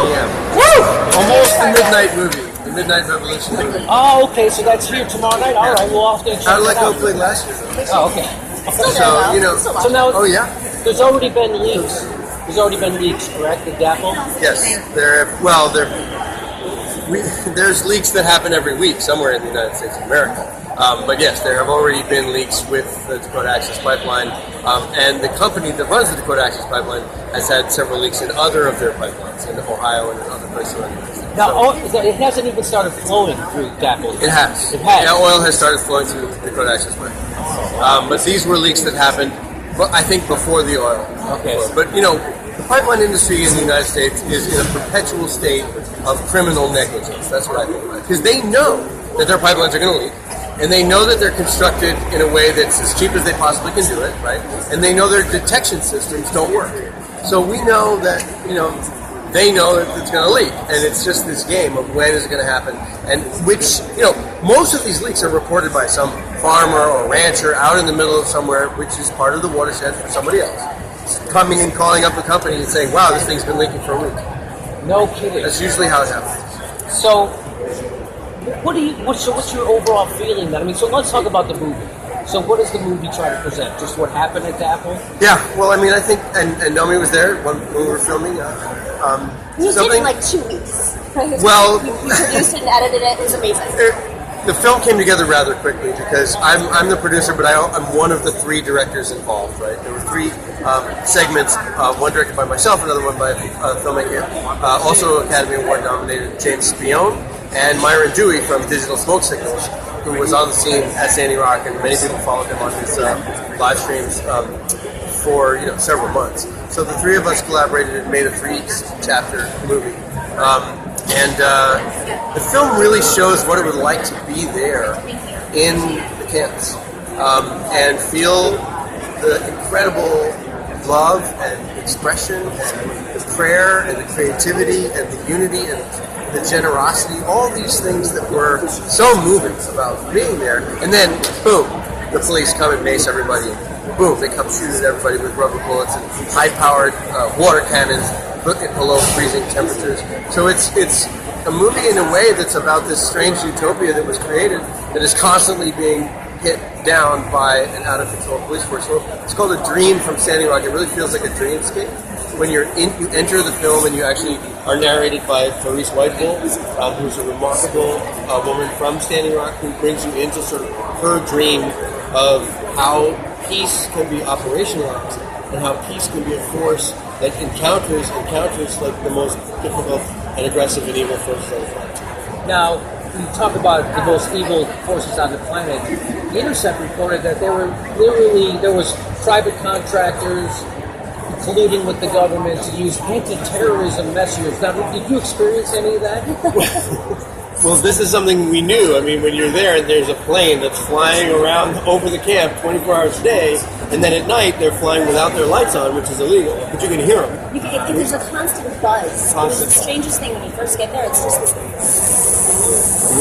p.m. Almost the midnight movie, the Midnight Revolution movie. Oh, okay, so that's here tomorrow night? All right, well, I'll have to check How did that out. played last year? Oh, okay. So, you know. So now, oh, yeah? There's already been leaks. Correct, at Dapple? Yes. There's leaks that happen every week somewhere in the United States of America. But yes, there have already been leaks with the Dakota Access Pipeline, and the company that runs the Dakota Access Pipeline has had several leaks in other of their pipelines in Ohio and in other places around the United States. Now, it hasn't even started flowing through Dapple. It has. It has. Yeah, oil has started flowing through the Dakota Access Pipeline. But these were leaks that happened, I think, before the oil. Okay. But, you know, the pipeline industry in the United States is in a perpetual state of criminal negligence. That's what I think about it. Because they know that their pipelines are going to leak, and they know that they're constructed in a way that's as cheap as they possibly can do it, right? And they know their detection systems don't work. So we know that, you know, they know that it's going to leak, and it's just this game of when is it going to happen, and which, you know, most of these leaks are reported by some farmer or rancher out in the middle of somewhere, which is part of the watershed for somebody else, coming and calling up the company and saying, wow, this thing's been leaking for a week. No kidding. That's usually how it happens. So, what's your overall feeling then? I mean, so let's talk about the movie. So what does the movie try to present? Just what happened at Dapple? Yeah, well, I mean, I think, and Nomi was there when we were filming. You did it in like 2 weeks. Well, you produced it and edited it. It was amazing. The film came together rather quickly because I'm the producer, but I'm one of the 3 directors involved. Right? There were 3 segments. One directed by myself, another one by a filmmaker, also Academy Award nominated James Spion, and Myron Dewey from Digital Smoke Signals, who was on the scene at Sandy Rock, and many people followed him on his live streams for several months. So the 3 of us collaborated and made a 3-chapter movie. The film really shows what it would like to be there in the camps and feel the incredible love and expression and the prayer and the creativity and the unity and the generosity, all these things that were so moving about being there. And then, boom, the police come and mace everybody. Boom, they come shooting at everybody with rubber bullets and high-powered water cannons below freezing temperatures. So it's a movie in a way that's about this strange utopia that was created that is constantly being hit down by an out-of-control police force. So it's called A Dream from Sandy Rock. It really feels like a dreamscape. When you enter the film and you actually are narrated by Clarice Whitehill, who's a remarkable woman from Standing Rock, who brings you into sort of her dream of how peace can be operationalized and how peace can be a force that encounters like the most difficult and aggressive and evil forces on the planet. Now, you talk about the most evil forces on the planet. The Intercept reported that there was private contractors colluding with the government to use anti-terrorism measures. Now, did you experience any of that? Well, this is something we knew. I mean, when you're there and there's a plane that's flying around over the camp 24 hours a day, and then at night they're flying without their lights on, which is illegal, but you can hear them. There's a constant buzz. It was the strangest thing when you first get there. It's just this.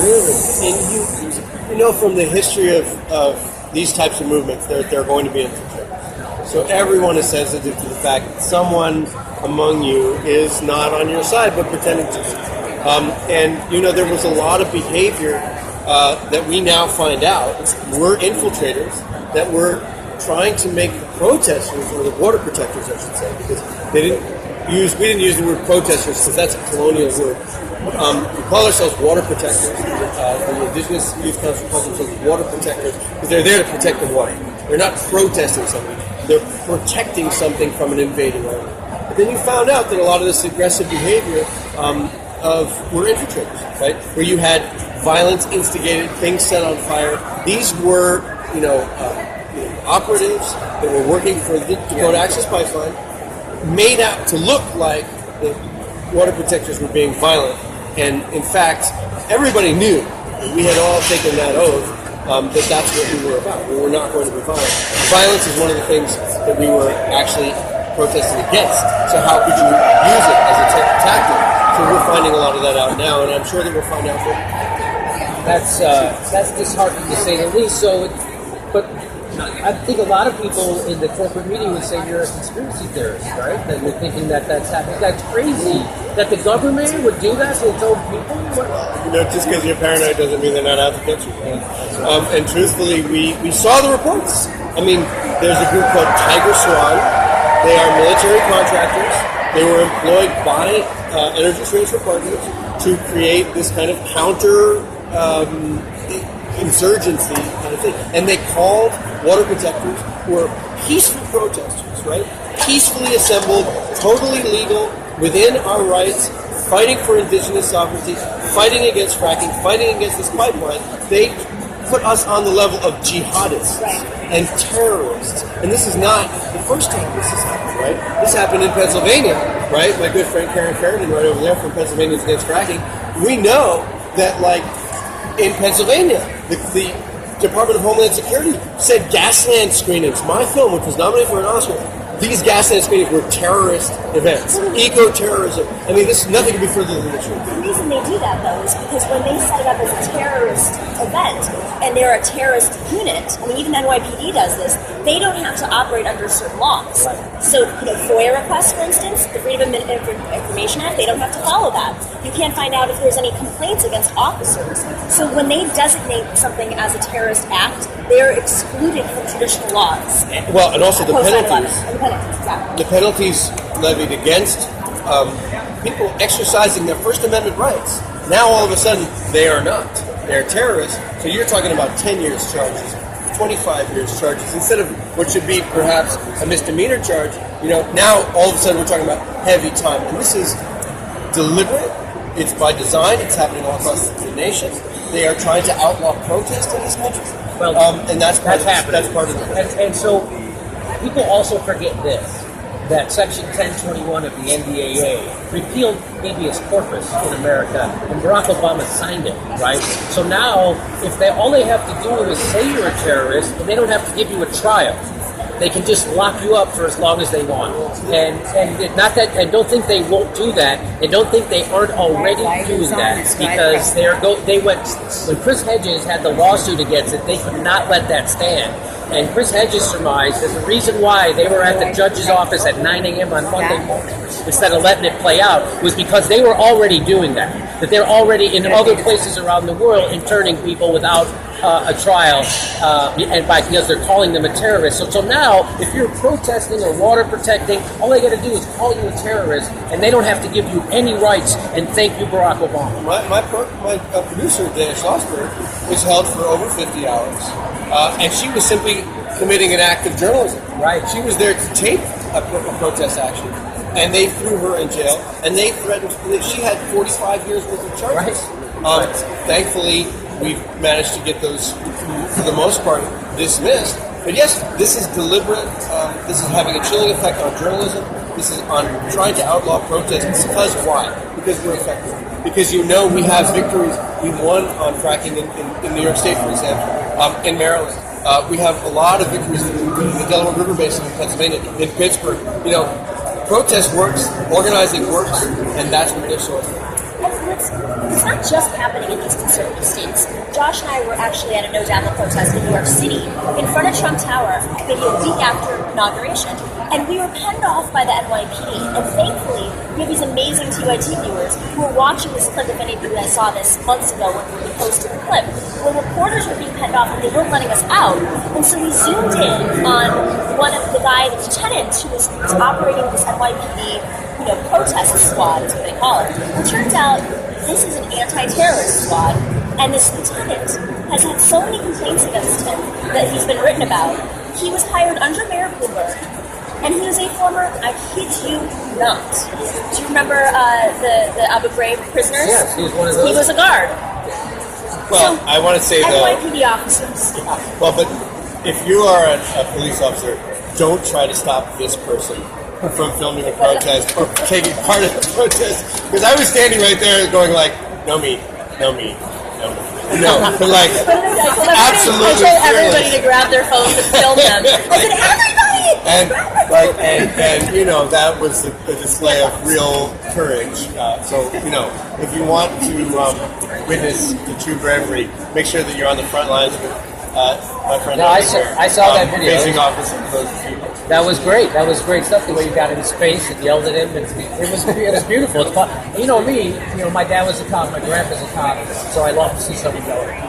Really? And you know from the history of these types of movements, they're going to be infiltrated. So everyone is sensitive to the fact that someone among you is not on your side, but pretending to. And there was a lot of behavior that we now find out were infiltrators that were trying to make the protesters, or the water protectors, I should say, because we didn't use the word protesters because that's a colonial word. We call ourselves water protectors. The Indigenous Youth Council calls themselves water protectors because they're there to protect the water. They're not protesting something. They're protecting something from an invading army. But then you found out that a lot of this aggressive behavior were infiltrators, right? Where you had violence instigated, things set on fire. These were, operatives that were working for the Dakota Access Pipeline, made out to look like the water protectors were being violent. And in fact, everybody knew, and we had all taken that oath, that that's what we were about. We were not going to be violent. Violence is one of the things that we were actually protesting against. So how could you use it as a tactic? So we're finding a lot of that out now, and I'm sure that we'll find out more. That's disheartening to say the least. So, but I think a lot of people in the corporate media would say you're a conspiracy theorist, right? That you're thinking that that's happening. That's crazy that the government would do that to its own people. Just because you're paranoid doesn't mean they're not out to get you. And truthfully, we saw the reports. I mean, there's a group called Tiger Swan. They are military contractors. They were employed by energy transfer partners to create this kind of counter insurgency kind of thing. And they called water protectors who were peaceful protesters, right? Peacefully assembled, totally legal, within our rights, fighting for indigenous sovereignty, fighting against fracking, fighting against this pipeline. They put us on the level of jihadists and terrorists. And this is not the first time this has happened, right? This happened in Pennsylvania, right? My good friend Karen Sheridan right over there from Pennsylvanians Against Fracking. We know that, like, in Pennsylvania, the Department of Homeland Security said Gasland screenings, my film, which was nominated for an Oscar, these Gasland screenings were terrorist events, eco-terrorism. I mean, this is nothing to be further than the truth. The reason they do that, though, is because when they set it up as a terrorist event, and they're a terrorist unit, I mean, even NYPD does this, they don't have to operate under certain laws. So, FOIA requests, for instance, the Freedom of Information Act, they don't have to follow that. You can't find out if there's any complaints against officers. So when they designate something as a terrorist act, they're excluded from traditional laws. Well, and also the penalties. Exactly. The penalties levied against people exercising their First Amendment rights. Now, all of a sudden, they are not. They're terrorists. So you're talking about 10 years charges, 25 years charges, instead of what should be perhaps a misdemeanor charge. Now all of a sudden we're talking about heavy time. And this is deliberate. It's by design. It's happening all across the nation. They are trying to outlaw protest in this country. Well, and that's happening. That's part of it. And so people also forget this, that Section 1021 of the NDAA repealed habeas corpus in America, and Barack Obama signed it, right? So now, if all they have to do is say you're a terrorist, and they don't have to give you a trial. They can just lock you up for as long as they want, and don't think they won't do that, and don't think they aren't already doing that, because they went when Chris Hedges had the lawsuit against it. They could not let that stand, and Chris Hedges surmised that the reason why they were at the judge's office at 9 a.m. on Monday morning instead of letting it play out was because they were already doing that. That they're already in other places around the world interning people without a trial, because they're calling them a terrorist. So now, if you're protesting or water protecting, all they got to do is call you a terrorist, and they don't have to give you any rights. And thank you, Barack Obama. My producer, Dana Schlossberg, was held for over 50 hours, and she was simply committing an act of journalism. Right. She was there to tape a protest action, and they threw her in jail, and they threatened. She had 45 years worth of charges. Right. Thankfully, we've managed to get those, for the most part, dismissed. But yes, this is deliberate. This is having a chilling effect on journalism. This is on trying to outlaw protests. Because why? Because we're effective. Because we have victories. We won on fracking in New York State, for example, in Maryland. We have a lot of victories in the Delaware River Basin in Pennsylvania, in Pittsburgh. Protest works, organizing works, and that's what they're showing. It's not just happening in these conservative states. Josh and I were actually at a No Dabble protest in New York City in front of Trump Tower, maybe a week after inauguration, and we were penned off by the NYPD. And thankfully, we have these amazing TYT viewers who were watching this clip. If any of you guys saw this months ago when we posted the clip, where reporters were being penned off and they weren't letting us out. And so we zoomed in on one of the lieutenant who was operating this NYPD protest squad is what they call it. It turns out this is an anti-terrorist squad, and this lieutenant has had so many complaints against him that he's been written about. He was hired under Mayor Bloomberg, and he was a former, I kid you not. Do you remember the Abu Ghraib prisoners? Yes, he was one of those. He was a guard. Well, so, I want to say NYPD officers. Well, but if you are a police officer, don't try to stop this person from filming a protest or taking part in the protest, because I was standing right there going like, no me, no me, no me. No, but like, absolutely. I told everybody to grab their phones and film them. I said, everybody! And that was a display of real courage. So, if you want to witness the true bravery, make sure that you're on the front lines with my friend. No, I saw that video. Facing off with some of those people. That was great. That was great stuff. The way you got in space and yelled at him, and it was beautiful. It's fun. You know me. You know, my dad was a cop. My grandpa's a cop. So I love to see someone yell at him.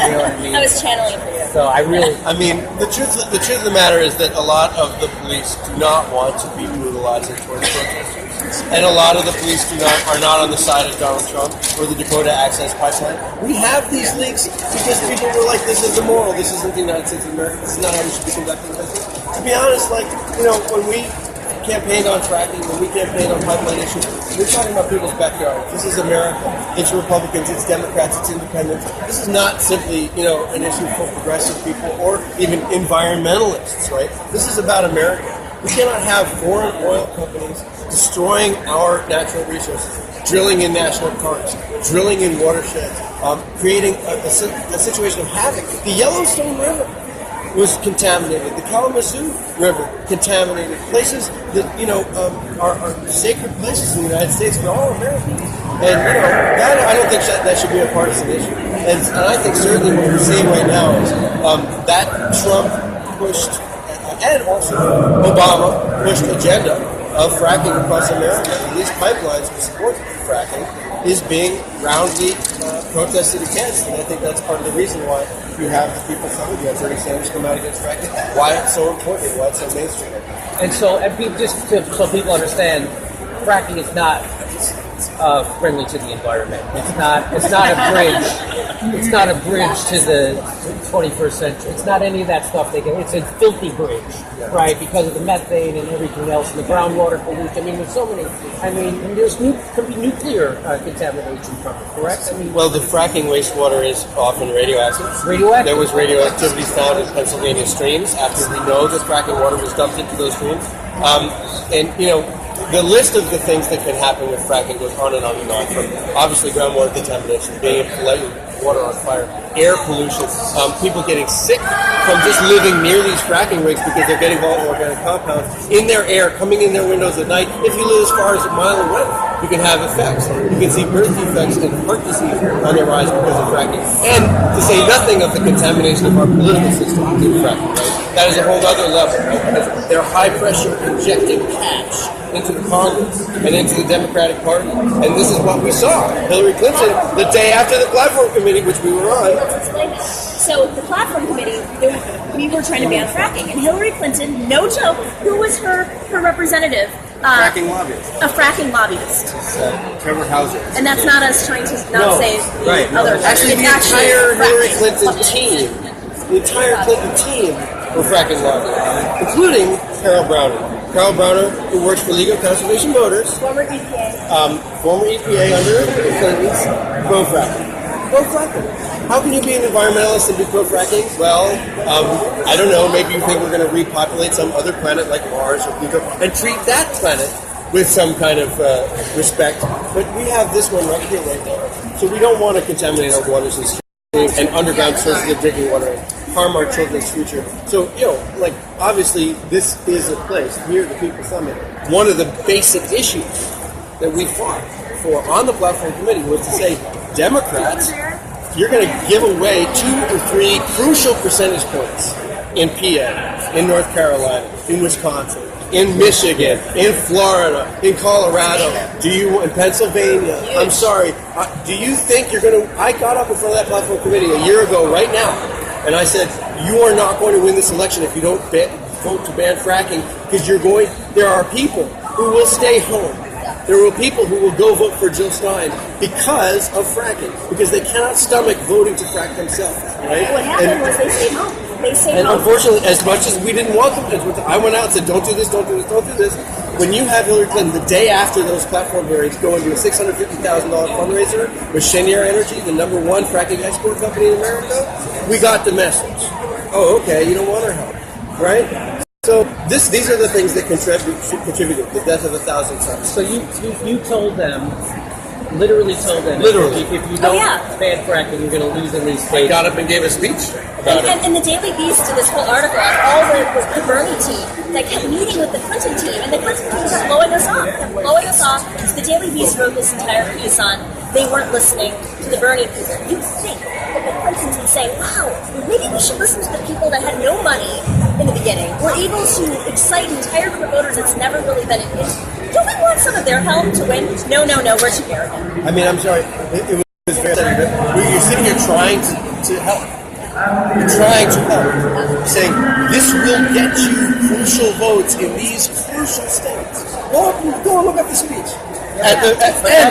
You know what I mean? I was channeling for you. So I really. I mean, the truth of the matter is that a lot of the police do not want to be brutalizing towards protesters, and a lot of the police are not on the side of Donald Trump or the Dakota Access Pipeline. We have these leaks because people were like, "This is immoral. This isn't the United States of America. This is not how we should be conducting business." To be honest, like, you know, when we campaigned on fracking, when we campaigned on pipeline issues, we're talking about people's backyard. This is America. It's Republicans, it's Democrats, it's independents. This is not simply, you know, an issue for progressive people or even environmentalists, right? This is about America. We cannot have foreign oil companies destroying our natural resources, drilling in national parks, drilling in watersheds, creating a situation of havoc. The Yellowstone River was contaminated. The Kalamazoo River contaminated. Places that, you know, are sacred places in the United States for all Americans. And, you know, that, I don't think that should be a partisan issue. And I think certainly what we're seeing right now is that Trump pushed, and also Obama pushed agenda of fracking across America. And these pipelines to support fracking is being roundly protested against, and I think that's part of the reason why you have the people coming. You have Bernie Sanders come out against fracking. Why it's so important? Why it's so mainstream? And so, so people understand, fracking is not friendly to the environment. It's not a bridge. It's not a bridge to the 21st century. It's not any of that stuff. It's a filthy bridge, right? Because of the methane and everything else, and the groundwater pollution. I mean, there's so many. I mean, and there's could be nuclear contamination from it, correct? I mean, well, the fracking wastewater is often radioactive. Radioactive. There was radioactivity found in Pennsylvania streams after we know that fracking water was dumped into those streams, and you know. The list of the things that can happen with fracking goes on and on and on, from obviously groundwater contamination, being able to light water on fire, air pollution, people getting sick from just living near these fracking rigs because they're getting volatile organic compounds in their air, coming in their windows at night. If you live as far as a mile away, you can have effects. You can see birth defects and heart disease on their rise because of fracking. And to say nothing of the contamination of our political system through fracking, right? That is a whole other level, right? Because they're high pressure injecting cash into the Congress and into the Democratic Party. And this is what we saw. Hillary Clinton, the day after the platform committee, which we were on. Let's explain this. So the platform committee, we were trying to ban fracking, and Hillary Clinton, no joke, who was her representative? Fracking lobbyist. A fracking lobbyist. Trevor Hauser. And that's not us trying to not say the right. other. Actually, the entire Hillary Clinton team, the entire Clinton team were fracking lobbyists, including Carol Browner. Carl Browner, who works for Legal Conservation Voters, Former EPA. Former EPA under the Clintons, pro-fracking. Pro-fracking. How can you be an environmentalist and be pro-fracking? Well, I don't know, maybe you think we're going to repopulate some other planet like Mars or Pluto and treat that planet with some kind of respect. But we have this one right here, right now. So we don't want to contaminate our waters and underground sources of drinking water and harm our children's future. So, you know, like, obviously, this is a place here at the People's Summit. One of the basic issues that we fought for on the platform committee was to say, Democrats, you're going to give away 2 or 3 crucial percentage points in PA, in North Carolina, in Wisconsin, in Michigan, in Florida, in Colorado, in Pennsylvania. I'm sorry. Do you think you're going to... I got up in front of that platform committee a year ago right now, and I said, you are not going to win this election if you don't vote to ban fracking, because there are people who will stay home. There are people who will go vote for Jill Stein because of fracking, because they cannot stomach voting to frack themselves, right? What happened was they stayed home. And unfortunately, as much as we didn't want them, I went out and said, don't do this, don't do this, don't do this. When you have Hillary Clinton, the day after those platform hearings, go into a $650,000 fundraiser with Cheniere Energy, the #1 fracking export company in America, we got the message. Oh, okay, you don't want our help, right? So these are the things that contributed the death of 1,000 sons. So you told them, literally told them, literally, if you don't ban fracking, you're going to lose in these states. I got up and gave a speech. And the Daily Beast did this whole article on all the Bernie team that kept meeting with the Clinton team, and the Clinton team kept blowing us off. So the Daily Beast wrote this entire piece on they weren't listening to the Bernie people. You'd think that the Clintons would say, wow, maybe we should listen to the people that had no money in the beginning. We're able to excite entire group of voters that's never really been in it. Don't we want some of their help to win? No, we're too arrogant. I mean, I'm sorry. It was very you're sitting here trying to help. You're trying to help. Saying, this will get you crucial votes in these crucial states. Go and look up the speech. And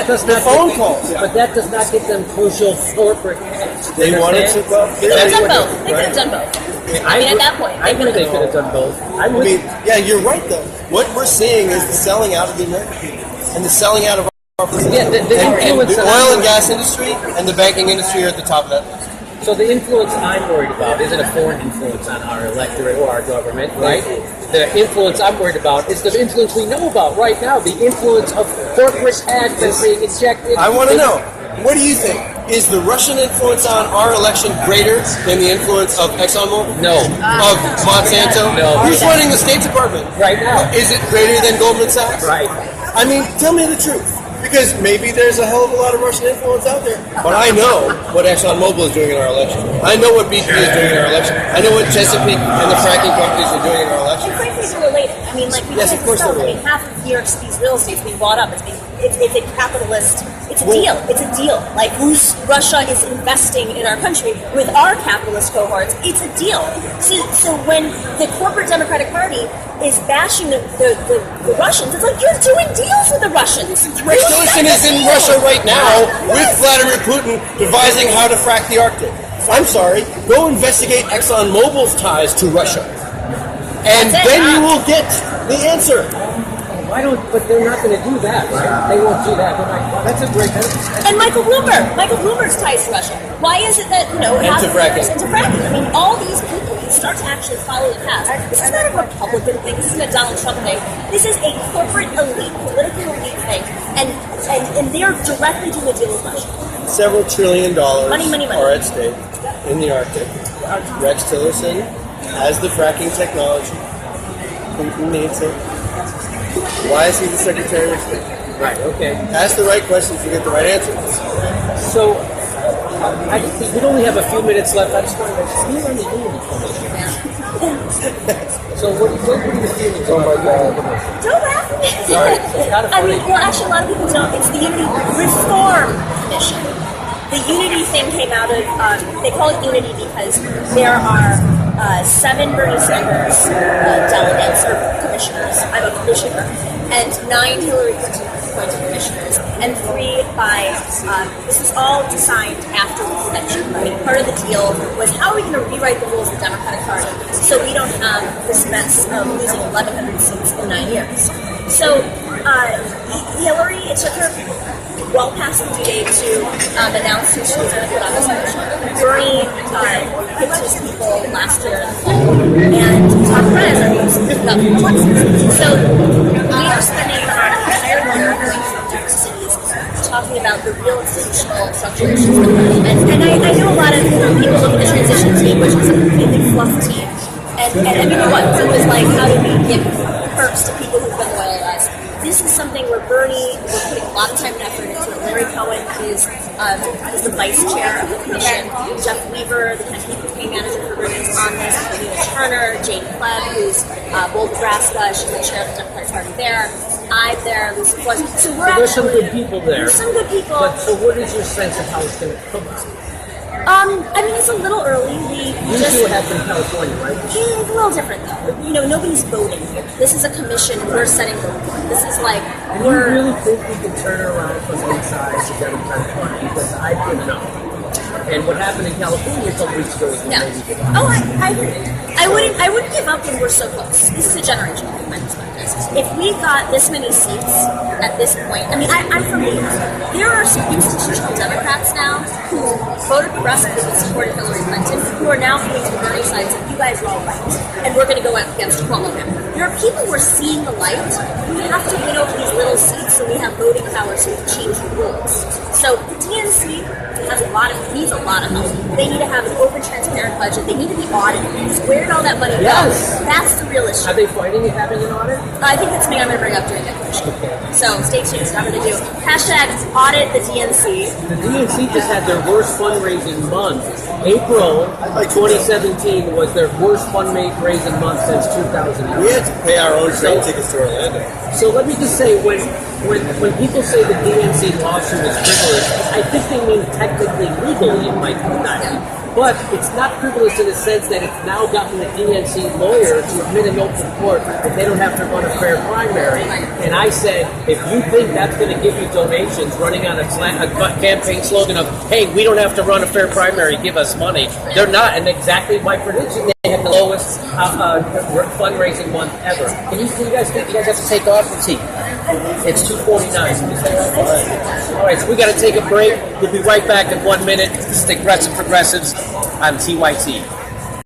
the phone calls. But that does not get them crucial corporate heads. They wanted to go. They could have done both. They could have done both. I mean, at that point, I think they could have done both. I mean, yeah, you're right, though. What we're seeing is the selling out of the American people and the selling out of our places. Yeah, and the oil and gas industry and the banking industry are at the top of that list. So the influence I'm worried about isn't a foreign influence on our electorate or our government, right? The influence I'm worried about is the influence we know about right now, the influence of corporate ads that's being injected. I want to know, what do you think? Is the Russian influence on our election greater than the influence of ExxonMobil? No. Of Monsanto? No. Who's running the State Department? Right now. Is it greater than Goldman Sachs? Right. I mean, tell me the truth. Because maybe there's a hell of a lot of Russian influence out there. But I know what ExxonMobil is doing in our election. I know what BP is doing in our election. I know what Chesapeake and the fracking companies are doing in our election. And frankly, they're related. I mean, like, we Yes, of course they're related. half of New York City's real estate's being bought up. It's a capitalist. It's a deal. It's a deal. Like, Russia is investing in our country with our capitalist cohorts. It's a deal. So when the corporate Democratic Party is bashing the Russians, it's like, you're doing deals with the Russians. Rex Tillerson is in Russia right now with Vladimir Putin devising how to frack the Arctic. I'm sorry, go investigate ExxonMobil's ties to Russia. And then you will get the answer. But they're not going to do that, right? They won't do that. That's a great answer. And Michael Bloomberg's ties to Russia. Why is it that, Into fracking. I mean, all these people, you start to actually follow the path. This is not a Republican thing. This isn't a Donald Trump thing. This is a corporate elite, political elite thing. And they're directly doing a deal with Russia. Several $trillion Money. are at stake in the Arctic. Rex Tillerson has the fracking technology. Putin needs it. Why is he the Secretary of State? Right, okay. Ask the right questions to get the right answers. So, we only have a few minutes left. I just wanted to ask you on the Unity Commission. So, what are your feelings about the Unity Commission? Don't laugh at me. Sorry, it's kind of funny. I mean, well, actually, a lot of people don't. It's the Unity Reform Commission. The Unity thing came out of, they call it Unity because there are 7 Bernie Sanders delegates or commissioners. I'm a commissioner. And 9 Hillary Clinton appointed commissioners. And 3 by, this was all designed after the convention. I mean, part of the deal was how are we going to rewrite the rules of the Democratic Party so we don't have this mess of losing 1,100 seats in 9 years. So, Hillary, it took her well past the due date to announce who she was going to put on this commission. Bernie picked his people last year in the fall, and Tom Perez are about the elections. So we are spending our entire year going through different cities talking about the real institutional structural issues with Bernie. And I know a lot of people look at the transition team, which was a completely fluff team. And I mean, it was like, how do we give perks to people who've been loyal to us? This is something where Bernie, we're putting a lot of time and effort into it. Larry Cohen is the vice chair of the commission. Jeff Weaver, the campaign manager for Bernie, is on this. Nina Turner, Jane Pleb, who's Bold, Nebraska. She's the chair of the Democratic Party there. I'm there. Lucy Flores. So there's some good people there. There's some good people. But so what is your sense of how it's going to come out? I mean, it's a little early. You see what happened in California, right? Yeah, it's a little different, though. Nobody's voting here. This is a commission. We're setting the rules. This is like, Do you really think we can turn around from inside the Democratic Party? Because I don't know. And what happened in California a couple weeks ago is maybe give up. Oh, I wouldn't give up when we're so close. This is a generation from my perspective. If we got this many seats at this point, I mean, I'm from New York. There are some institutional Democrats now who voted progressively and supported Hillary Clinton, who are now coming to the Bernie side and saying, you guys are all right, and we're going to go against Cuomo now. there are people who are seeing the light. We have to win over these little seats so we have voting power so we can change the rules. So the DNC needs a lot of help. They need to have an open, transparent budget. They need to be audited. Where did all that money go? That's the real issue. Are they fighting having an audit? I think that's something I'm going to bring up during the commission. So stay tuned. I'm going to do hashtag audit the DNC. The DNC just had their worst fundraising month. April 2017 was their worst fundraising month since 2009. We had to pay our own train tickets to Orlando. So let me just say, when people say the DNC lawsuit is frivolous, I think they mean technically legally it might not be. But it's not frivolous in the sense that it's now gotten the DNC lawyer to admit in open court that they don't have to run a fair primary. And I said, if you think that's going to give you donations running on a campaign slogan of, hey, we don't have to run a fair primary, give us money, they're not. And exactly my prediction, they have the lowest fundraising month ever. Can you guys think you guys have to take off? Let's see. It's 2:49. All right, so we got to take a break. We'll be right back in 1 minute. This is the Aggressive Progressives on TYT.